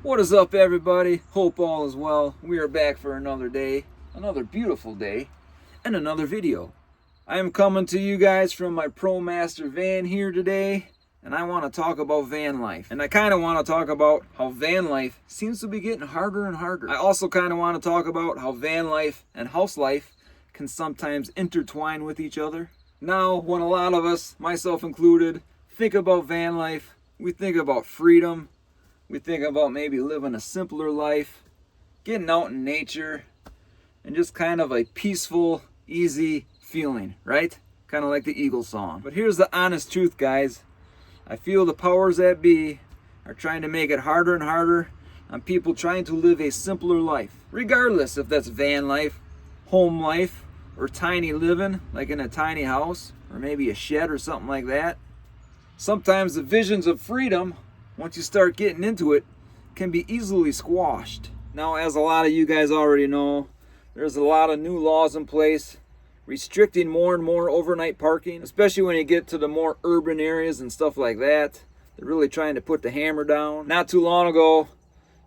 What is up, everybody? Hope all is well. We are back for another day, another beautiful day, and another video. I am coming to you guys from my ProMaster van here today, and I want to talk about van life. And I kind of want to talk about how van life seems to be getting harder and harder. I also kind of want to talk about how van life and house life can sometimes intertwine with each other. Now, when a lot of us, myself included, think about van life, we think about freedom. We think about maybe living a simpler life, getting out in nature, and just kind of a peaceful, easy feeling, right? Kind of like the Eagles song. But here's the honest truth, guys. I feel the powers that be are trying to make it harder and harder on people trying to live a simpler life. Regardless if that's van life, home life, or tiny living, like in a tiny house, or maybe a shed or something like that. Sometimes the visions of freedom, once you start getting into it, can be easily squashed. Now, as a lot of you guys already know, there's a lot of new laws in place restricting more and more overnight parking, especially when you get to the more urban areas and stuff like that. They're really trying to put the hammer down. Not too long ago,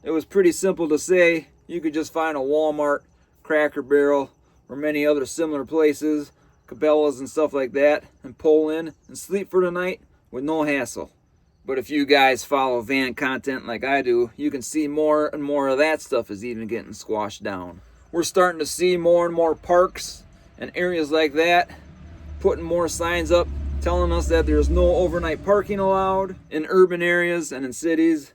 it was pretty simple to say you could just find a Walmart, Cracker Barrel, or many other similar places, Cabela's and stuff like that, and pull in and sleep for the night with no hassle. But if you guys follow van content like I do, you can see more and more of that stuff is even getting squashed down. We're starting to see more and more parks and areas like that putting more signs up telling us that there's no overnight parking allowed. In urban areas and in cities,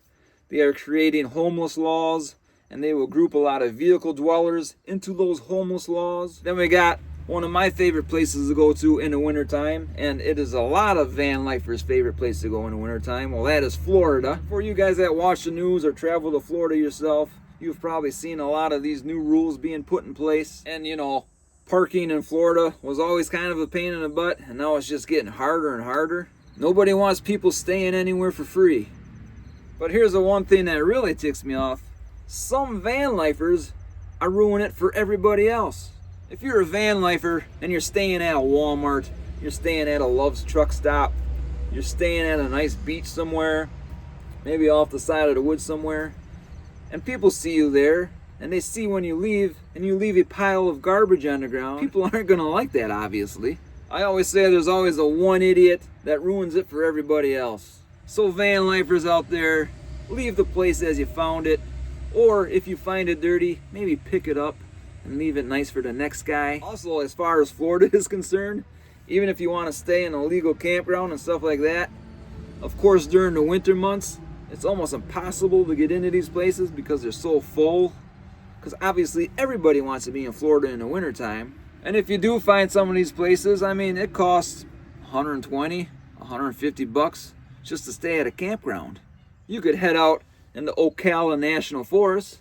they are creating homeless laws, and they will group a lot of vehicle dwellers into those homeless laws. Then we got one of my favorite places to go to in the wintertime, and it is a lot of van lifers' favorite place to go in the wintertime. Well, that is Florida. For you guys that watch the news or travel to Florida yourself, you've probably seen a lot of these new rules being put in place. And you know, parking in Florida was always kind of a pain in the butt, and now it's just getting harder and harder. Nobody wants people staying anywhere for free. But here's the one thing that really ticks me off. Some van lifers are ruining it for everybody else. If you're a van lifer and you're staying at a Walmart, you're staying at a Love's truck stop, you're staying at a nice beach somewhere, maybe off the side of the woods somewhere, and people see you there, and they see when you leave, and you leave a pile of garbage on the ground, people aren't gonna like that, obviously. I always say there's always a one idiot that ruins it for everybody else. So van lifers out there, leave the place as you found it, or if you find it dirty, maybe pick it up and leave it nice for the next guy. Also, as far as Florida is concerned, even if you want to stay in a legal campground and stuff like that, of course during the winter months, it's almost impossible to get into these places because they're so full. Because obviously everybody wants to be in Florida in the wintertime. And if you do find some of these places, I mean, it costs $120, $150 just to stay at a campground. You could head out in the Ocala National Forest,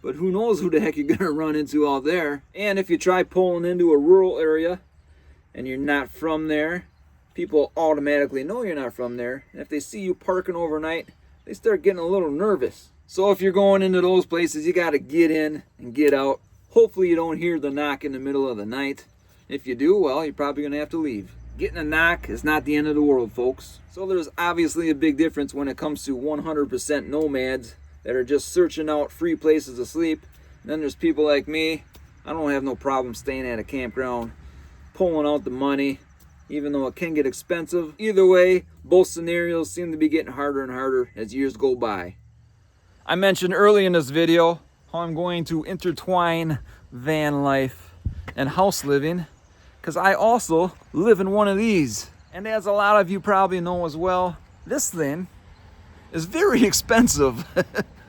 but who knows who the heck you're gonna run into out there. And if you try pulling into a rural area and you're not from there, people automatically know you're not from there. And if they see you parking overnight, they start getting a little nervous. So if you're going into those places, you gotta get in and get out. Hopefully you don't hear the knock in the middle of the night. If you do, well, you're probably gonna have to leave. Getting a knock is not the end of the world, folks. So there's obviously a big difference when it comes to 100% nomads that are just searching out free places to sleep. And then there's people like me. I don't have no problem staying at a campground, pulling out the money, even though it can get expensive. Either way, both scenarios seem to be getting harder and harder as years go by. I mentioned early in this video how I'm going to intertwine van life and house living, because I also live in one of these. And as a lot of you probably know as well, this thing is very expensive.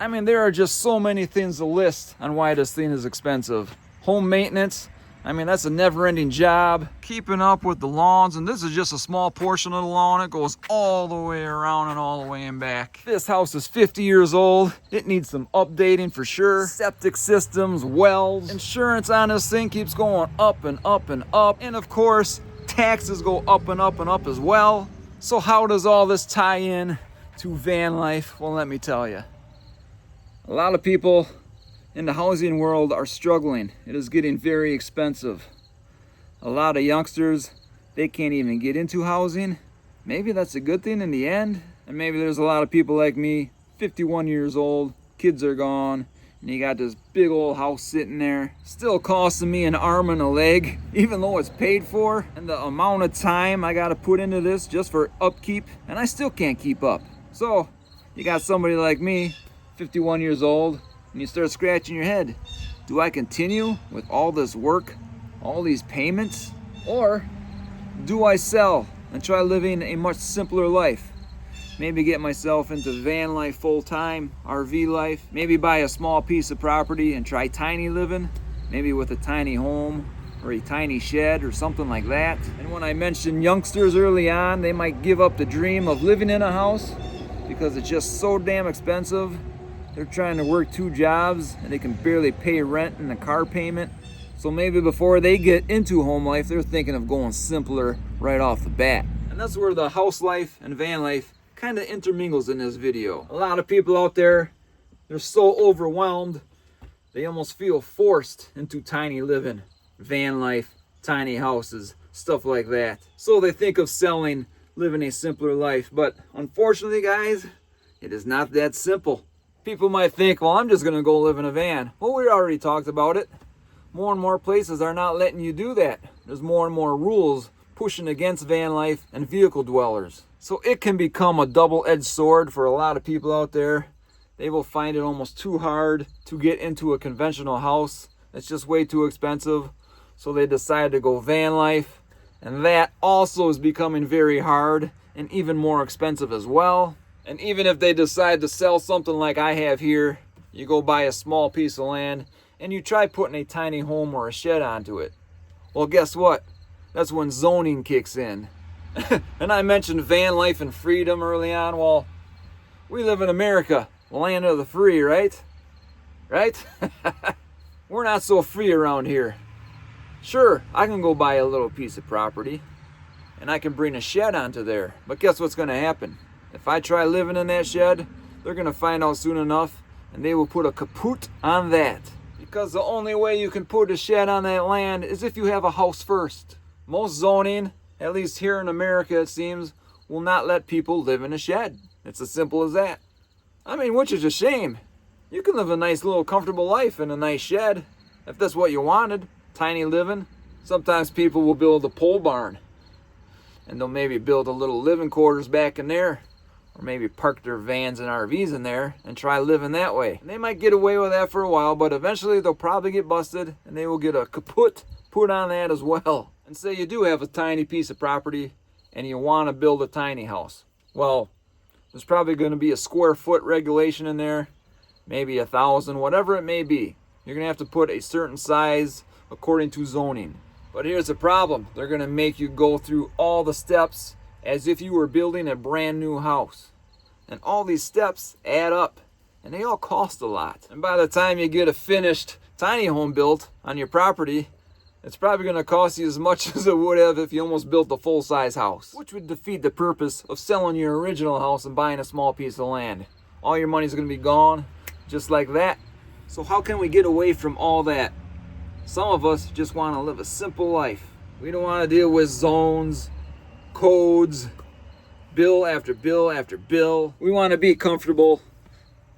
I mean, there are just so many things to list on why this thing is expensive. Home maintenance, I mean, that's a never-ending job. Keeping up with the lawns, and this is just a small portion of the lawn. It goes all the way around and all the way and back. This house is 50 years old. It needs some updating for sure. Septic systems, wells. Insurance on this thing keeps going up and up and up. And of course, taxes go up and up and up as well. So how does all this tie in to van life? Well, let me tell you. A lot of people in the housing world are struggling. It is getting very expensive. A lot of youngsters, they can't even get into housing. Maybe that's a good thing in the end. And maybe there's a lot of people like me, 51 years old, kids are gone, and you got this big old house sitting there, still costing me an arm and a leg, even though it's paid for, and the amount of time I gotta put into this just for upkeep, and I still can't keep up. So you got somebody like me, 51 years old, and you start scratching your head. Do I continue with all this work, all these payments, or do I sell and try living a much simpler life? Maybe get myself into van life full-time, RV life, maybe buy a small piece of property and try tiny living, maybe with a tiny home or a tiny shed or something like that. And when I mentioned youngsters early on, they might give up the dream of living in a house because it's just so damn expensive. They're trying to work 2 jobs and they can barely pay rent and a car payment. So maybe before they get into home life, they're thinking of going simpler right off the bat. And that's where the house life and van life kind of intermingles in this video. A lot of people out there, they're so overwhelmed, they almost feel forced into tiny living, van life, tiny houses, stuff like that. So they think of selling, living a simpler life. But unfortunately, guys, it is not that simple. People might think, well, I'm just gonna go live in a van. Well, we already talked about it. More and more places are not letting you do that. There's more and more rules pushing against van life and vehicle dwellers. So it can become a double-edged sword for a lot of people out there. They will find it almost too hard to get into a conventional house. It's just way too expensive. So they decide to go van life. And that also is becoming very hard and even more expensive as well. And even if they decide to sell something like I have here, you go buy a small piece of land and you try putting a tiny home or a shed onto it. Well, guess what? That's when zoning kicks in. And I mentioned van life and freedom early on. Well, we live in America, the land of the free, right? Right? We're not so free around here. Sure, I can go buy a little piece of property and I can bring a shed onto there. But guess what's going to happen? If I try living in that shed, they're going to find out soon enough and they will put a kaput on that. Because the only way you can put a shed on that land is if you have a house first. Most zoning, at least here in America it seems, will not let people live in a shed. It's as simple as that. I mean, which is a shame. You can live a nice little comfortable life in a nice shed if that's what you wanted. Tiny living. Sometimes people will build a pole barn and they'll maybe build a little living quarters back in there, or maybe park their vans and RVs in there and try living that way. And they might get away with that for a while, but eventually they'll probably get busted and they will get a kaput put on that as well. And say you do have a tiny piece of property and you want to build a tiny house. Well, there's probably going to be a square foot regulation in there, maybe 1,000, whatever it may be. You're going to have to put a certain size according to zoning. But here's the problem. They're going to make you go through all the steps as if you were building a brand new house. And all these steps add up and they all cost a lot. And by the time you get a finished tiny home built on your property, it's probably going to cost you as much as it would have if you almost built a full-size house, which would defeat the purpose of selling your original house and buying a small piece of land. All your money's going to be gone just like that. So how can we get away from all that? Some of us just want to live a simple life. We don't want to deal with zones, codes, bill after bill after bill. We want to be comfortable,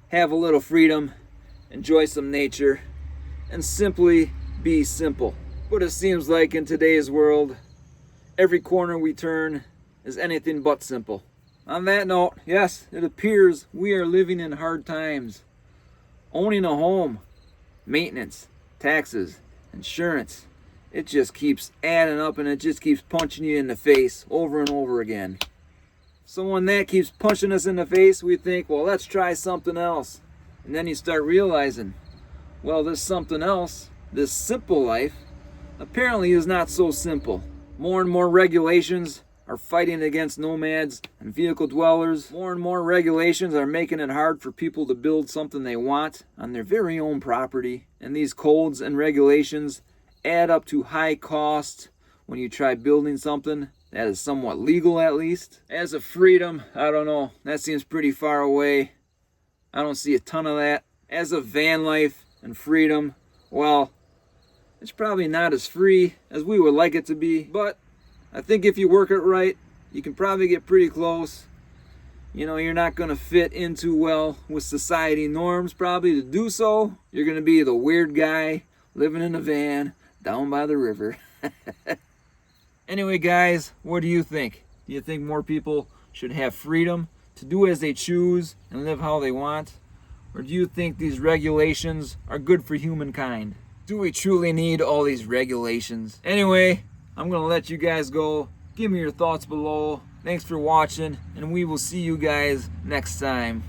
have a little freedom, enjoy some nature, and simply be simple. But it seems like in today's world, every corner we turn is anything but simple. On that note, yes, it appears we are living in hard times. Owning a home, maintenance, taxes, insurance, it just keeps adding up and it just keeps punching you in the face over and over again. So when that keeps punching us in the face, we think, well, let's try something else. And then you start realizing, well, this something else, this simple life, apparently is not so simple. More and more regulations are fighting against nomads and vehicle dwellers. More and more regulations are making it hard for people to build something they want on their very own property. And these codes and regulations add up to high cost when you try building something that is somewhat legal at least. As of freedom, I don't know. That seems pretty far away. I don't see a ton of that. As of van life and freedom, well, it's probably not as free as we would like it to be, but I think if you work it right, you can probably get pretty close. You know, you're not going to fit into well with society norms probably to do so. You're going to be the weird guy living in a van down by the river. Anyway, guys, what do you think? Do you think more people should have freedom to do as they choose and live how they want? Or do you think these regulations are good for humankind? Do we truly need all these regulations? Anyway, I'm going to let you guys go. Give me your thoughts below. Thanks for watching, and we will see you guys next time.